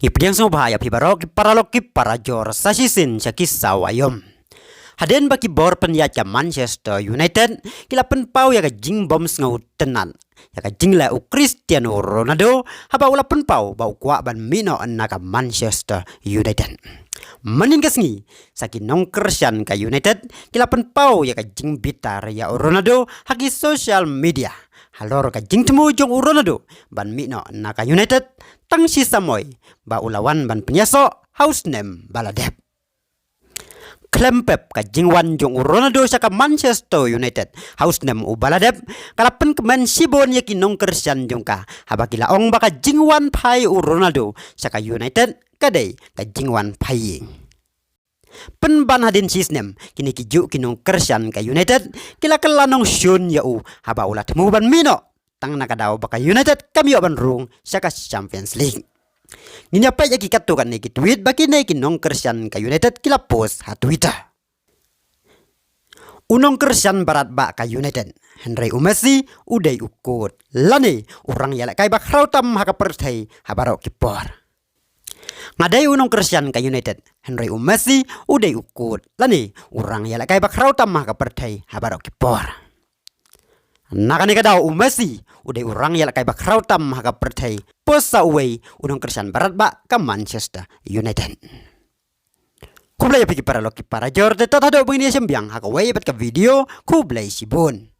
Ipdiang semua bahaya pibarok paralok para jor sasisin sakisawayom. Haden baki bor penyaca Manchester United kila penpau ya ka jing bombs ngau tenan. Ya ka jing la Cristiano Ronaldo haba ula penpau bau kwa ban mino ka Manchester United. Manin kasngi sakin nong kersian ka United kila penpau ya ka jing bitar ya Ronaldo haki social media. Halor ka jing temu jong Ronaldo ban mino ka United tang si samoy ba ulawan ban penyaso house name baladep. Klempep ka jingwan jong Ronaldo sa ka Manchester United house name u baladep kalapen kemen sibon yakin nong kersian jong ka habakila ong baka jingwan pai u Ronaldo sa ka United kadai ka jingwan pai penban hadin sisnem kini kiju kinong kersian ka United kila kelanong syun ya u haba ulat temu ban mino tang nakadaw baka United kami ban rung sa ka Champions League. Nginya pa yaki katukan ni tweet baki na kinong kersian ka United kila post ha Twitter. Unong kersian barat ba ka United Henry Messi uday ukut lani urang yala kay bakrautam ha kapertay habaro kipor. Ngaday unong kersian ka United Henry Messi uday ukut lani urang yala kay bakrautam ha kapertay habaro kipor. Nakani daw Messi uday urang yala kay bakrautam ha kapertay posa away unong kersian barat ba ka Manchester United. Kublay pigi para loki para jor de tatado bini sembiang hakaway bat ka video kublay sibon.